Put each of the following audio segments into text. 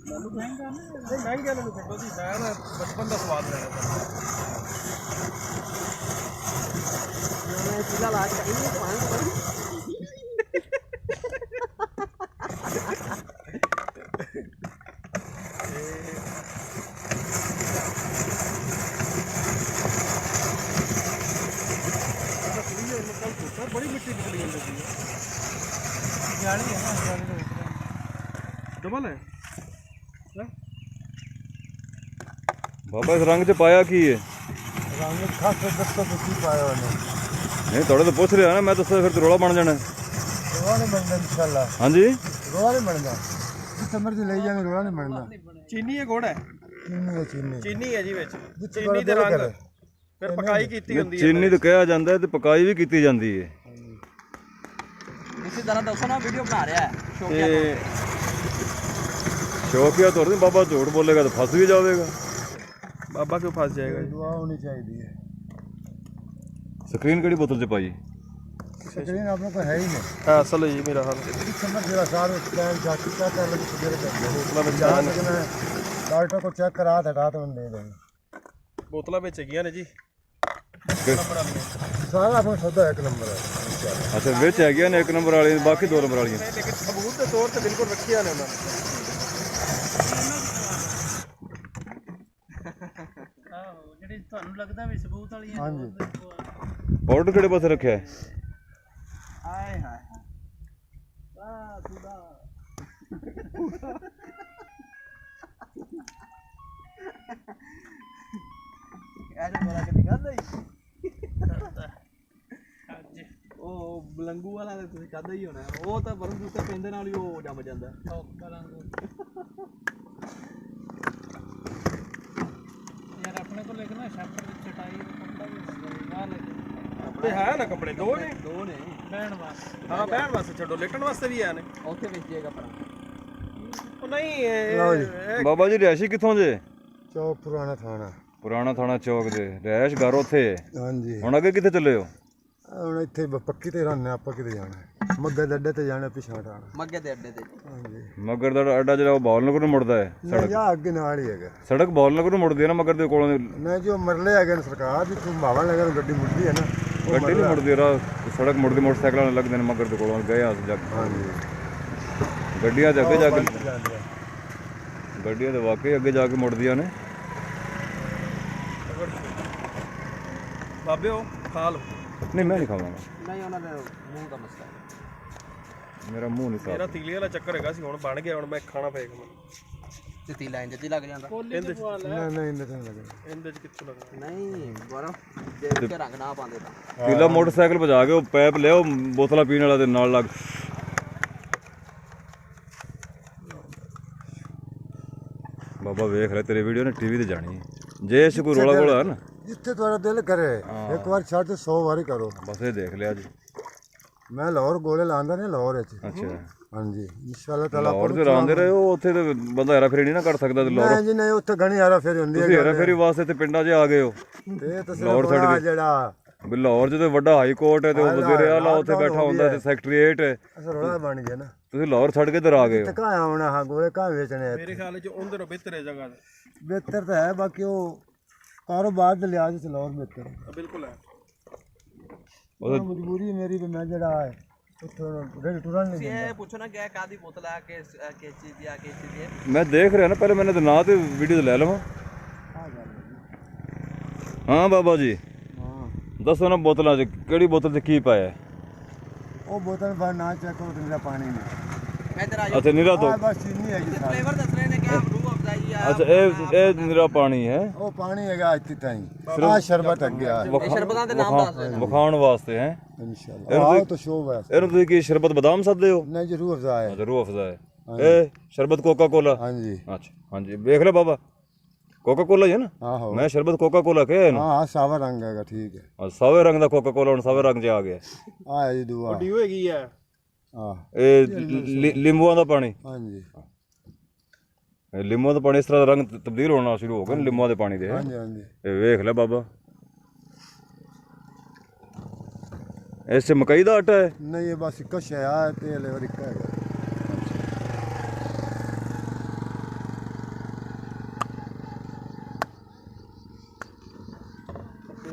महंगे वाले छो जी, मैं ना बचपन का स्वाद लेना बड़ी मिट्टी निकली है जाली है ना, डबल है बाबा। इस रंग च पाया की है? रंग खास दसो तो की पाया उन्हें? नहीं थोड़े तो पूछ रहा ना, मैं दसा फिर तो रोला बन जाना। रोला नहीं बनता इंशाल्लाह। हाँ जी, रोला नहीं बनता, जिस मर्जी ले जाएंगे रोला नहीं बनता। चीनी है गुड़ है? चीनी है, चीनी चीनी है जी विच, जिੱਥੇ चीनी दे रंग फिर पकाई कीती हुंदी है। चीनी तो कहा जाता है, तो पकाई भी की जाती है। इसी तरह दसो ना, वीडियो बना रहा है शौकिया तौर पर बाबा झूठ बोलेगा तो फंस भी जाएगा। बाबा क्यों फंस जाएगा? दुआ होनी चाहिए। स्क्रीन केड़ी बोतल च पाई? स्क्रीन आप लोग को है ही नहीं। हाँ असल है जी मेरा हाल। समझ जरा सारे स्कैन जाके क्या कर लगे सवेरे कर डॉक्टर को चेक करा था, रात में दे देंगे। बोतलां विच हैगियां ने जी, सारा अपना सौदा एक नंबर है। अच्छा विच है ने एक नंबर वाली, बाकी दो नंबर वाली। लेकिन सबूत के तौर पर बिल्कुल रखिया ने उन्होंने। ਜਿਹੜੀ ਤੁਹਾਨੂੰ ਲੱਗਦਾ ਵੀ ਸਬੂਤ ਵਾਲੀਆਂ ਹਾਂਜੀ ਪਾਊਡਰ ਕਿਹੜੇ ਪਾਸੇ ਰੱਖਿਆ ਹੈ? ਹਾਏ ਹਾਏ ਵਾਹ ਸੁਦਾ ਐਸੇ ਬੋਲਾ ਕੇ ਦਿਖਾਦਾ ਹੀ ਉਹ ਬਲੰਗੂ ਵਾਲਾ ਤੇ ਤੁਸੀਂ ਖਾਦਾ ਹੀ ਹੋਣਾ। ਉਹ ਤਾਂ ਬਰਫ ਦੇ ਉੱਤੇ ਪੈਂਦੇ ਨਾਲ ਹੀ ਉਹ ਜੰਮ ਜਾਂਦਾ। यार अपने को लेकर ना शटर की चटाई कपड़ा भी वहाँ लगे ਤੇ ਹੈ ਨਾ ਕੱਪੜੇ ਦੋ ਨੇ? दो ने बहन वास्ते। ਹਾਂ ਬਹਿਣ ਵਾਸਤੇ ਛੱਡੋ, ਲੇਟਣ ਵਾਸਤੇ ਵੀ ਹੈ ਨੇ। ਉੱਥੇ ਵੇਚੇਗਾ ਪਰ ਉਹ ਨਹੀਂ ਲਓ ਜੀ। ਬਾਬਾ ਜੀ ਰਿਹਾਇਸ਼ੀ ਕਿੱਥੋਂ ਜੇ? ਚੌਕ ਪੁਰਾਣਾ ਥਾਣਾ। ਪੁਰਾਣਾ ਥਾਣਾ ਚੌਕ ਦੇ ਰਿਹਾਇਸ਼ ਘਰ ਉੱਥੇ ਹੈ। ਹਾਂਜੀ ਹੁਣ ਅੱਗੇ ਕਿੱਥੇ ਚੱਲੇ ਹੋ? ਹੁਣ ਇੱਥੇ ਪੱਕੀ ਤੇ ਰਹਿੰਦੇ ਆਪਾਂ, ਕਿਤੇ ਜਾਣਾ ਮੱਗੇ ਦੇ ਅੱਡੇ ਤੇ ਜਾਣਾ, ਪਿਛਾਂ ਹਟਾਣਾ। ਮੱਗੇ ਦੇ ਅੱਡੇ ਤੇ। ਹਾਂਜੀ ਮਗਰ ਦਾ ਅੱਡਾ ਜਿਹੜਾ ਉਹ ਬਾਵਲਨਗਰ ਨੂੰ ਮੁੜਦਾ ਹੈ। ਨਹੀਂ ਜਾ ਅੱਗੇ ਨਾਲ ਹੀ ਹੈਗਾ। ਸੜਕ ਬਾਵਲਨਗਰ ਨੂੰ ਮੁੜਦੀ ਹੈ ਨਾ ਮਗਰ ਦੇ ਕੋਲੋਂ? ਨਹੀਂ ਜੋ ਮਰਲੇ ਹੈਗੇ ਨੇ ਸਰਕਾਰ ਦੀ, ਤੂੰ ਭਾਵਨ ਲਗਾ ਗੱਡੀ ਮੁੜਦੀ ਹੈ ਨਾ, ਗੱਡੀ ਨਹੀਂ ਮੁੜਦੀ ਰਾਹ, ਸੜਕ ਮੁੜਦੀ ਮੋਟਰਸਾਈਕਲਾਂ ਨਾਲ ਲੱਗਦੇ ਨੇ ਮਗਰ ਦੇ ਕੋਲੋਂ ਗਏ ਹੱਸ ਜਾ ਕੇ। ਹਾਂਜੀ ਗੱਡੀਆਂ ਦੇ ਅੱਗੇ ਜਾ ਕੇ, ਜਾਂਦੇ ਆ। ਗੱਡੀਆਂ ਦੇ ਵਾਕਈ ਅੱਗੇ ਜਾ ਕੇ ਮੁੜਦੀਆਂ ਨੇ। ਬਾਬੇ ਉਹ ਖਾ ਲਓ। ਨਹੀਂ ਮੈਂ ਨਹੀਂ ਖਾਵਾਂਗਾ, ਨਹੀਂ ਉਹਨਾਂ ਦੇ ਮੂੰਹ ਦਾ ਮਸਲਾ। ਮੇਰਾ ਮੂੰਹ ਨਹੀਂ ਮੇਰਾ ਸਾਫ। ਤੀਲੇ ਵਾਲਾ ਚੱਕਰ ਹੈਗਾ ਸੀ, ਹੁਣ ਬਣ ਗਿਆ, ਹੁਣ ਮੈਂ ਖਾਣਾ ਪਏਗਾ ਮੈਨੂੰ। ਜਤੀ ਲਾਈਨ ਜਤੀ ਲੱਗ ਜਾਂਦਾ। ਨਹੀਂ ਨਹੀਂ ਇਹਦੇ ਤੇ ਨਹੀਂ ਲੱਗਣਾ। ਇਹਦੇ ਚ ਕਿੱਥੋਂ ਲੱਗਣਾ? ਨਹੀਂ ਬਰਫ ਦੇ ਕੇ ਰੰਗ ਨਾ ਪਾਉਂਦੇ ਤਾਂ। ਤੀਲਾ ਮੋਟਰਸਾਈਕਲ ਭਜਾ ਕੇ ਉਹ ਪੈਪ ਲਿਆਓ ਬੋਤਲਾਂ ਪੀਣ ਵਾਲਾ ਦੇ ਨਾਲ ਲੱਗ। ਬਾਬਾ ਵੇਖ ਲੈ ਤੇਰੀ ਵੀਡੀਓ ਨੇ ਟੀਵੀ ਤੇ ਜਾਣੀ ਹੈ। ਜੇ ਇਸ ਕੋਈ ਰੋਲਾ ਗੋਲਾ ਹੈ ਨਾ, ਜਿੱਥੇ ਤੁਹਾਡਾ ਦਿਲ ਕਰੇ ਇੱਕ ਵਾਰ ਛੱਡ ਤੇ 100 ਵਾਰੀ ਕਰੋ। ਬਸ ਇਹ ਦੇਖ ਲਿਆ ਜੀ। ਮੈਂ ਲਾਹੌਰ ਗੋਲੇ ਲਾਉਂਦਾ ਨਹੀਂ, ਲਾਹੌਰ ਵਿੱਚ। ਅੱਛਾ ਹਾਂਜੀ ਇੰਸ਼ਾਅੱਲਾ ਤਾਲਾ। ਲਾਹੌਰ ਤੇ ਰਾਂਦੇ ਰਹੇ ਹੋ, ਉੱਥੇ ਤੇ ਬੰਦਾ ਹੈਰਾ ਫੇਰੀ ਨਹੀਂ ਨਾ ਕਰ ਸਕਦਾ। ਤੇ ਲਾਹੌਰ ਨਹੀਂ ਜੀ ਨਹੀਂ, ਉੱਥੇ ਘਣੀ ਹਾਰਾ ਫੇਰੀ ਹੁੰਦੀ ਹੈ। ਤੁਸੀਂ ਹੈਰਾ ਫੇਰੀ ਵਾਸਤੇ ਤੇ ਪਿੰਡਾਂ 'ਚ ਆ ਗਏ ਹੋ। ਤੇ ਤੁਸੀਂ ਲਾਹੌਰ ਛੱਡ ਕੇ ਜਿਹੜਾ ਵੀ ਲਾਹੌਰ 'ਚ ਤੇ ਵੱਡਾ ਹਾਈ ਕੋਰਟ ਹੈ ਤੇ ਉਹ ਵਜ਼ੀਰ ਆਲਾ ਉੱਥੇ ਬੈਠਾ ਹੁੰਦਾ ਤੇ ਸੈਕਟਰੀਏਟ ਹੈ। ਰੋਲਾ ਬਣ ਗਿਆ ਨਾ। ਤੁਸੀਂ ਲਾਹੌਰ ਛੱਡ ਕੇ ਇੱਧਰ ਆ ਗਏ ਹੋ। ਤੇ ਕਹਾਂ ਆਉਣਾ, ਹਾਂ ਗੋਲੇ ਕਹਾਂ ਵੇਚਣੇ ਆ? ਮੇਰੇ ਖਿਆਲ ਚ ਉਹਦੇ ਨਾਲੋਂ ਬਿਹਤਰ ਹੈ ਜਗ੍ਹਾ ਤੇ। ਬਿਹਤਰ ਤਾਂ ਹੈ, ਬਾਕੀ ਉਹ ਕਾਰੋਬਾਰ ਦੇ ਲਿਹਾਜ਼ ਚ ਲਾਹੌਰ ਬਿਹਤਰ ਹੈ। ਬਿਲਕੁਲ ਹੈ। ਉਹ ਮਜਬੂਰੀ ਮੇਰੀ ਵੀ ਮੈਂ ਜਿਹੜਾ ਹੈ ਉੱਥੋਂ ਰੇਲ ਟੁਰਨ ਨਹੀਂ ਦਿੰਦਾ। ਇਹ ਪੁੱਛੋ ਨਾ ਕਿ ਕਾਦੀ ਬੋਤਲ ਆ ਕਿਸ ਚੀਜ਼ ਦੀ ਆ ਕਿਸ ਚੀਜ਼ ਦੀ ਹੈ। ਮੈਂ ਦੇਖ ਰਿਹਾ ਨਾ, ਪਹਿਲੇ ਮੈंने ਤਾਂ ਨਾਂ ਤੇ ਵੀਡੀਓ ਲੈ ਲਵਾਂ। ਹਾਂ ਬਾਬਾ ਜੀ ਹਾਂ ਦੱਸੋ ਨਾ ਬੋਤਲਾਂ 'ਚ ਕਿਹੜੀ ਬੋਤਲ 'ਚ ਕੀ ਪਾਇਆ? ਉਹ ਬੋਤਲ ਬਾਹਰ ਨਾ ਚੈੱਕ ਕਰੋ, ਤੇ ਪਾਣੀ ਨਹੀਂ। ਇੱਧਰ ਆ ਜਾਓ। ਅੱਛਾ ਨੀਰਾ ਤੋਂ। ਬਸ ਚੀਨੀ ਹੈਗੀ ਸਾਰੀ। ਫਲੇਵਰ ਦੱਸ ਰਹੇ ਨੇ ਕਿ ਆਪ ਰੂਹ ਅਫਜ਼ਾਈ ਆ। ਅੱਛਾ ਇਹ ਨੀਰਾ ਪਾਣੀ ਹੈ। ਉਹ ਪਾਣੀ ਹੈਗਾ ਇੱਥੇ ਤਾਈਂ। ਆਹ ਸ਼ਰਬਤ ਅੱਗੇ ਆ ਇਹ ਸ਼ਰਬਤਾਂ ਦੇ ਨਾਮ ਦੱਸ ਰਹੇ ਨੇ। ਵਿਖਾਉਣ ਵਾਸਤੇ ਹੈ। ਇਨਸ਼ਾਅੱਲਾ ਆਓ ਤਾਂ ਸ਼ੋਅ ਵਾਸਤੇ। ਇਹਨੂੰ ਤੁਸੀਂ ਕੀ ਸ਼ਰਬਤ ਬਦਾਮ ਸੱਦੇ ਹੋ? ਨਹੀਂ ਜ਼ਰੂਰ ਅਫਜ਼ਾ ਹੈ। ਜ਼ਰੂਰ ਅਫਜ਼ਾ ਹੈ ਇਹ ਸ਼ਰਬਤ ਕੋਕਾ ਕੋਲਾ। ਹਾਂਜੀ ਅੱਛਾ ਹਾਂਜੀ ਵੇਖ ਲੈ ਬਾਬਾ, ਕੋਕਾ ਕੋਲਾ ਹੀ ਹੈ ਨਾ। ਆਹੋ ਮੈਂ ਸ਼ਰਬਤ ਕੋਕਾ ਕੋਲਾ ਕਿਹਾ ਇਹਨੂੰ। ਹਾਂ ਸਾਵਾ ਰੰਗ ਹੈਗਾ, ਠੀਕ ਹੈ। ਸਾਵੇ ਰੰਗ ਦਾ ਕੋਕਾ ਕੋਲਾ ਹੁਣ ਸਾਵੇ ਰੰਗ 'ਚ ਆ ਗਿਆ। ਆ ਜੀ ਦੁਆ। ਵੱਡੀ ਹੋਏਗੀ ਹੈ। ਹਾਂ ਇਹ ਲਿੰਬੂਆਂ ਦਾ ਪਾਣੀ। ਹਾਂਜੀ ਲਿੰਬੂਆਂ ਦਾ ਪਾਣੀ ਇਸ ਤਰ੍ਹਾਂ ਦਾ ਰੰਗ ਤਬਦੀਲ ਹੋਣਾ ਸ਼ੁਰੂ ਹੋ ਗਿਆ ਲਿੰਬੂਆਂ ਦੇ ਪਾਣੀ ਦੇ। ਹਾਂਜੀ ਹਾਂਜੀ ਇਹ ਵੇਖ ਲੈ ਬਾਬਾ, ਇਸ 'ਚ ਮਕਈ ਦਾ ਆਟਾ ਹੈ। ਨਹੀਂ ਇਹ ਬਸ ਇੱਕ ਸ਼ੈ ਆ ਤੇ ਲੇਵਰ ਇੱਕ ਹੈਗਾ।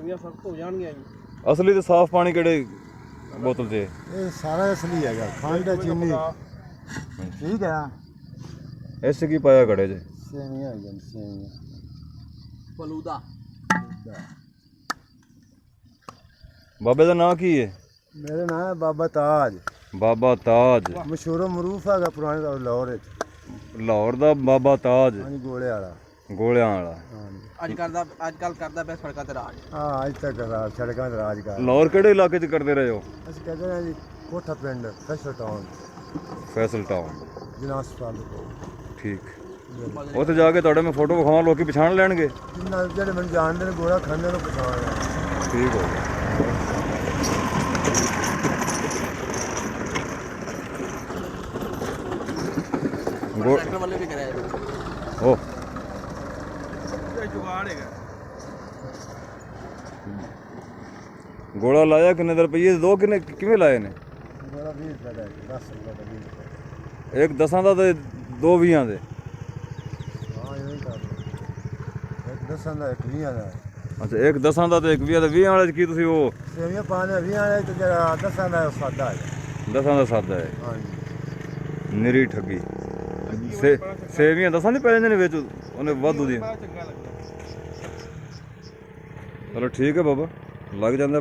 ਸੇਵੀਆਂ ਸਖਤ ਹੋ ਜਾਣਗੀਆਂ ਜੀ। ਅਸਲੀ ਤੇ ਸਾਫ਼ ਪਾਣੀ ਕਿਹੜੇ ਬੋਤਲ 'ਚ ਹੈ? ਇਹ ਸਾਰਾ ਅਸਲੀ ਹੈਗਾ, ਖੰਡ ਹੈ, ਚੀਨੀ ਠੀਕ ਹੈ। ਇਸ 'ਚ ਕੀ ਪਾਇਆ ਘੜੇ 'ਚ? ਸੇਵੀਆਂ ਹੈਗੀਆਂ, ਸੇਵੀਆਂ ਫਲੂਦਾ। ਬਾਬੇ ਦਾ ਨਾਂ ਕੀ ਹੈ? ਮੇਰੇ ਨਾਮ ਹੈ ਬਾਬਾ ਤਾਜ। ਬਾਬਾ ਤਾਜ। ਮਸ਼ਹੂਰ ਮਰੂਫ ਹੈਗਾ ਪੁਰਾਣੇ ਦਾ ਲਾਹੌਰ ਵਿੱਚ। ਲਾਹੌਰ ਦਾ ਬਾਬਾ ਤਾਜ, ਹਾਂਜੀ, ਗੋਲੇ ਵਾਲਾ। ਗੋਲਿਆਂ ਵਾਲਾ। ਹਾਂਜੀ ਅੱਜ ਕੱਲ ਕਰਦਾ ਪਿਆ ਸੜਕਾਂ ਤੇ ਰਾਜ। ਹਾਂ, ਅੱਜ ਤੱਕ ਸੜਕਾਂ ਤੇ ਰਾਜ ਕਰ। ਲਾਹੌਰ ਕਿਹੜੇ ਇਲਾਕੇ 'ਚ ਕਰਦੇ ਰਹੇ ਹੋ? ਅਸੀਂ ਕਹਿੰਦੇ ਹਾਂ ਜੀ ਕੋਠਾ ਪਿੰਡ ਫੈਸਲ ਟਾਊਨ ਫੈਸਲ ਟਾਊਨ। ਜਨਾਸ ਪਾਲੋ। ਠੀਕ। ਉੱਥੇ ਜਾ ਕੇ ਤੁਹਾਡੇ ਮੈਂ ਫੋਟੋ ਵਿਖਾਵਾਂ, ਲੋਕੀ ਪਛਾਣ ਲੈਣਗੇ? ਜਿੰਨਾ ਜਿਹੜੇ ਮੈਨੂੰ ਜਾਣਦੇ ਨੇ ਗੋਲਾ ਖਾਂਦੇ ਨੂੰ ਪਛਾਣ ਲਿਆ। ਠੀਕ ਹੋ ਗਿਆ। ਟਰੈਕਟਰ ਵਾਲੇ ਵੀ ਕਰਿਆ ਉਹ ਇਹ ਜੁਗਾੜ ਹੈਗਾ। ਗੋਲਾ ਲਾਇਆ ਕਿੰਨੇ ਦੇ ਰੁਪਈਏ? ਦੋ ਕਿੰਨੇ ਕਿਵੇਂ ਲਾਏ ਨੇ? ਗੋਲਾ 20 ਰੁਪਏ ਦਾ 10 ਰੁਪਏ ਦਾ 20 ਰੁਪਏ। ਇੱਕ 10 ਦਾ ਤੇ ਦੋ 20 ਦੇ। ਹਾਂ, ਇਹ ਕਰ ਇੱਕ 10 ਦਾ ਇੱਕ 20 ਦਾ। ਅੱਛਾ, ਇੱਕ 10 ਦਾ ਤੇ ਇੱਕ 20 ਦਾ। 20 ਵਾਲੇ 'ਚ ਕੀ ਤੁਸੀਂ ਉਹ ਸੇਵੀਆਂ ਪਾਣੇ 20 ਵਾਲੇ ਤੇ ਜਿਹੜਾ 10 ਦਾ ਉਹ ਸਾਦਾ ਹੈ। 10 ਦਾ ਸਾਦਾ ਹੈ? ਹਾਂਜੀ। ਨਿਰੀ ਠੱਗੀ। ਸੇਵੀਆਂ 10 ਨਹੀਂ ਪੈ ਜਾਂਦੇ ਨੇ ਵਿੱਚ, ਉਹਨੇ ਵਾਧੂ ਦੀਆਂ। ਬੜਾ ਚੰਗਾ ਲੱਗਦਾ। ਚਲੋ ਠੀਕ ਹੈ ਬਾਬਾ, ਲੱਗ ਜਾਂਦਾ ਪਤਾ।